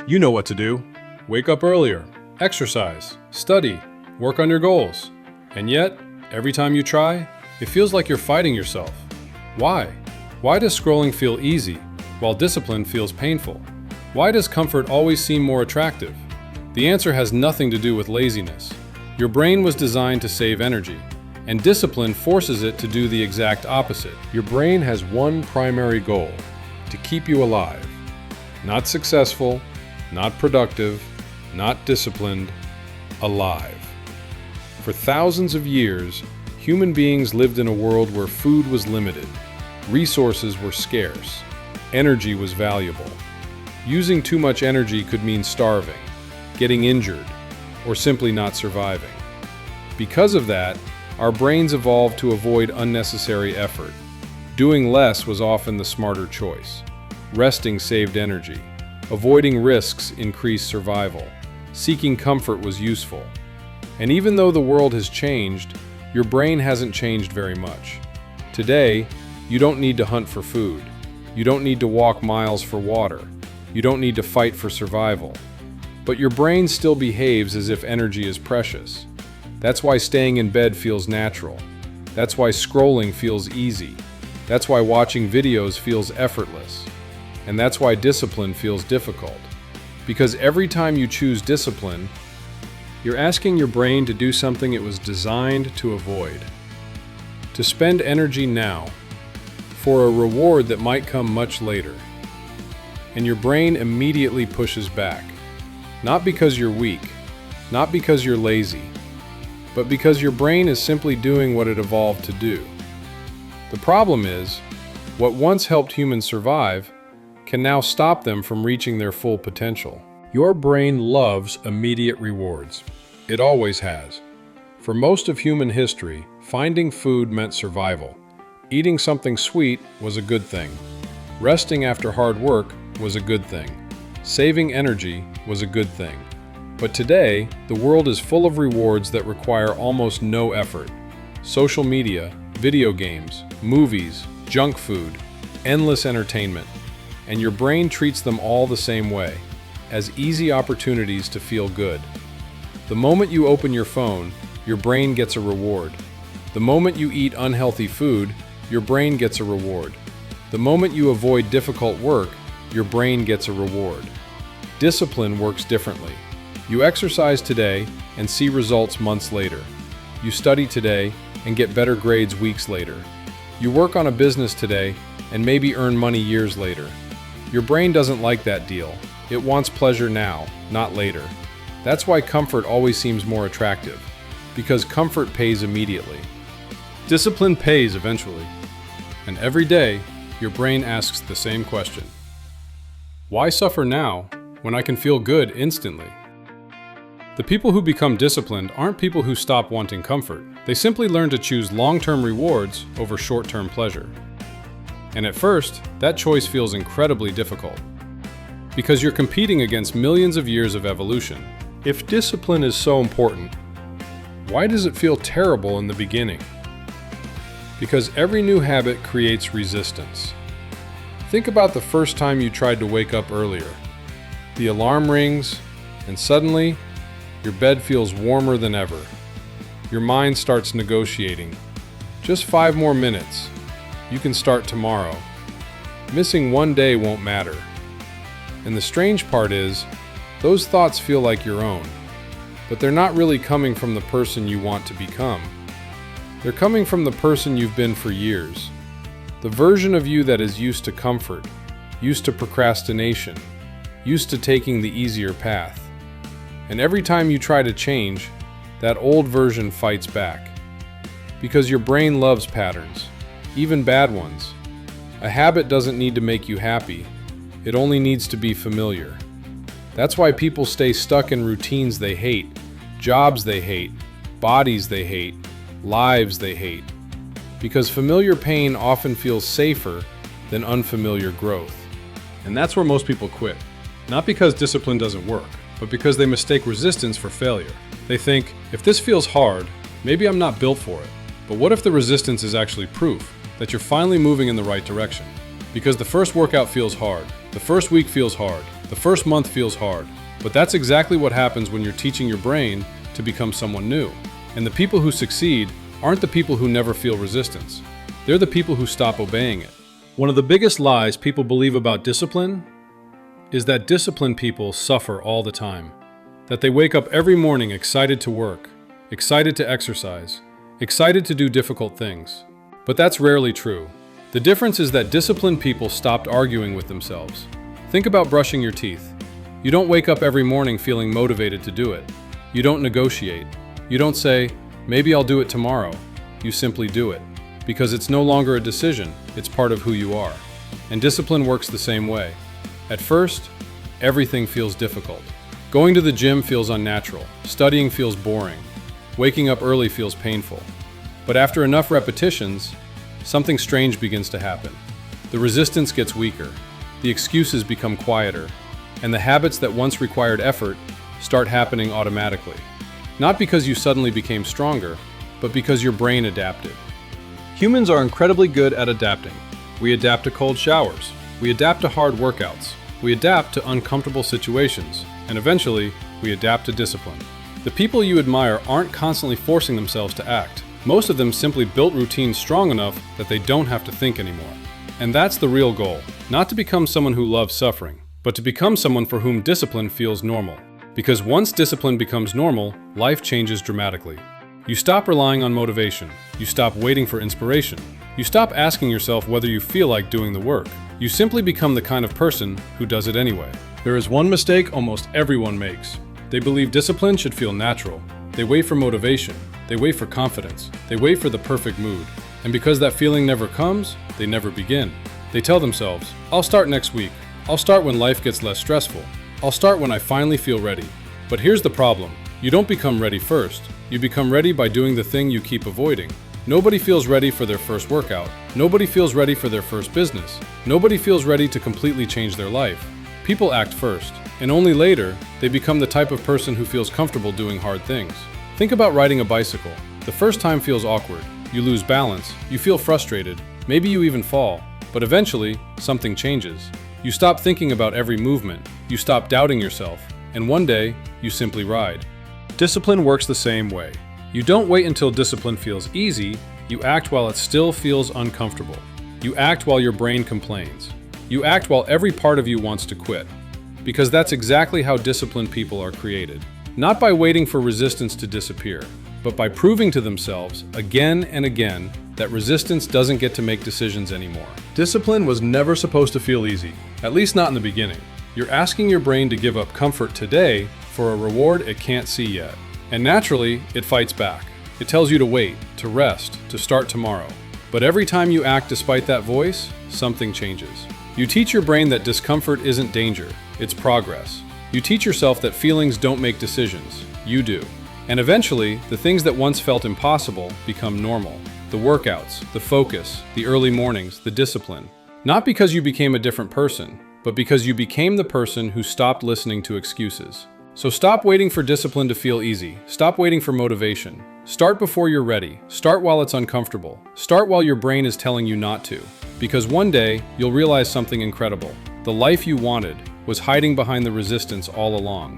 You know what to do. Wake up earlier, exercise, study, work on your goals. And yet, every time you try, it feels like you're fighting yourself. Why? Why does scrolling feel easy, while discipline feels painful? Why does comfort always seem more attractive? The answer has nothing to do with laziness. Your brain was designed to save energy, and discipline forces it to do the exact opposite. Your brain has one primary goal: to keep you alive. Not successful, not productive, not disciplined, alive. For thousands of years, human beings lived in a world where food was limited, resources were scarce, energy was valuable. Using too much energy could mean starving, getting injured, or simply not surviving. Because of that, our brains evolved to avoid unnecessary effort. Doing less was often the smarter choice. Resting saved energy. Avoiding risks increased survival. Seeking comfort was useful. And even though the world has changed, your brain hasn't changed very much. Today, you don't need to hunt for food. You don't need to walk miles for water. You don't need to fight for survival. But your brain still behaves as if energy is precious. That's why staying in bed feels natural. That's why scrolling feels easy. That's why watching videos feels effortless. And that's why discipline feels difficult. Because every time you choose discipline, you're asking your brain to do something it was designed to avoid. To spend energy now for a reward that might come much later. And your brain immediately pushes back. Not because you're weak, not because you're lazy, but because your brain is simply doing what it evolved to do. The problem is, what once helped humans survive can now stop them from reaching their full potential. Your brain loves immediate rewards. It always has. For most of human history, finding food meant survival. Eating something sweet was a good thing. Resting after hard work was a good thing. Saving energy was a good thing. But today, the world is full of rewards that require almost no effort. Social media, video games, movies, junk food, endless entertainment. And your brain treats them all the same way, as easy opportunities to feel good. The moment you open your phone, your brain gets a reward. The moment you eat unhealthy food, your brain gets a reward. The moment you avoid difficult work, your brain gets a reward. Discipline works differently. You exercise today and see results months later. You study today and get better grades weeks later. You work on a business today and maybe earn money years later. Your brain doesn't like that deal. It wants pleasure now, not later. That's why comfort always seems more attractive, because comfort pays immediately. Discipline pays eventually. And every day, your brain asks the same question. Why suffer now when I can feel good instantly? The people who become disciplined aren't people who stop wanting comfort. They simply learn to choose long-term rewards over short-term pleasure. And at first, that choice feels incredibly difficult, because you're competing against millions of years of evolution. If discipline is so important, why does it feel terrible in the beginning? Because every new habit creates resistance. Think about the first time you tried to wake up earlier. The alarm rings, and suddenly, your bed feels warmer than ever. Your mind starts negotiating. Just 5 more minutes. You can start tomorrow. Missing one day won't matter. And the strange part is, those thoughts feel like your own, but they're not really coming from the person you want to become. They're coming from the person you've been for years. The version of you that is used to comfort, used to procrastination, used to taking the easier path. And every time you try to change, that old version fights back. Because your brain loves patterns. Even bad ones. A habit doesn't need to make you happy. It only needs to be familiar. That's why people stay stuck in routines they hate, jobs they hate, bodies they hate, lives they hate. Because familiar pain often feels safer than unfamiliar growth. And that's where most people quit. Not because discipline doesn't work, but because they mistake resistance for failure. They think, if this feels hard, maybe I'm not built for it. But what if the resistance is actually proof that you're finally moving in the right direction? Because the first workout feels hard, the first week feels hard, The first month feels hard, but that's exactly what happens when you're teaching your brain to become someone new. And the people who succeed aren't the people who never feel resistance. They're the people who stop obeying it. One of the biggest lies people believe about discipline is that disciplined people suffer all the time. That they wake up every morning excited to work, excited to exercise, excited to do difficult things. But that's rarely true. The difference is that disciplined people stopped arguing with themselves. Think about brushing your teeth. You don't wake up every morning feeling motivated to do it. You don't negotiate. You don't say, maybe I'll do it tomorrow. You simply do it. Because it's no longer a decision, it's part of who you are. And discipline works the same way. At first, everything feels difficult. Going to the gym feels unnatural. Studying feels boring. Waking up early feels painful. But after enough repetitions, something strange begins to happen. The resistance gets weaker. The excuses become quieter. And the habits that once required effort start happening automatically. Not because you suddenly became stronger, but because your brain adapted. Humans are incredibly good at adapting. We adapt to cold showers. We adapt to hard workouts. We adapt to uncomfortable situations. And eventually, we adapt to discipline. The people you admire aren't constantly forcing themselves to act. Most of them simply built routines strong enough that they don't have to think anymore. And that's the real goal. Not to become someone who loves suffering, but to become someone for whom discipline feels normal. Because once discipline becomes normal, life changes dramatically. You stop relying on motivation. You stop waiting for inspiration. You stop asking yourself whether you feel like doing the work. You simply become the kind of person who does it anyway. There is one mistake almost everyone makes. They believe discipline should feel natural. They wait for motivation. They wait for confidence. They wait for the perfect mood. And because that feeling never comes, they never begin. They tell themselves, I'll start next week. I'll start when life gets less stressful. I'll start when I finally feel ready. But here's the problem. You don't become ready first. You become ready by doing the thing you keep avoiding. Nobody feels ready for their first workout. Nobody feels ready for their first business. Nobody feels ready to completely change their life. People act first, and only later, they become the type of person who feels comfortable doing hard things. Think about riding a bicycle. The first time feels awkward. You lose balance. You feel frustrated. Maybe you even fall. But eventually, something changes. You stop thinking about every movement. You stop doubting yourself. And one day, you simply ride. Discipline works the same way. You don't wait until discipline feels easy. You act while it still feels uncomfortable. You act while your brain complains. You act while every part of you wants to quit. Because that's exactly how disciplined people are created. Not by waiting for resistance to disappear, but by proving to themselves again and again that resistance doesn't get to make decisions anymore. Discipline was never supposed to feel easy, at least not in the beginning. You're asking your brain to give up comfort today for a reward it can't see yet. And naturally, it fights back. It tells you to wait, to rest, to start tomorrow. But every time you act despite that voice, something changes. You teach your brain that discomfort isn't danger, it's progress. You teach yourself that feelings don't make decisions, you do. And eventually, the things that once felt impossible become normal. The workouts, the focus, the early mornings, the discipline. Not because you became a different person, but because you became the person who stopped listening to excuses. So stop waiting for discipline to feel easy. Stop waiting for motivation. Start before you're ready. Start while it's uncomfortable. Start while your brain is telling you not to. Because one day, you'll realize something incredible. The life you wanted was hiding behind the resistance all along.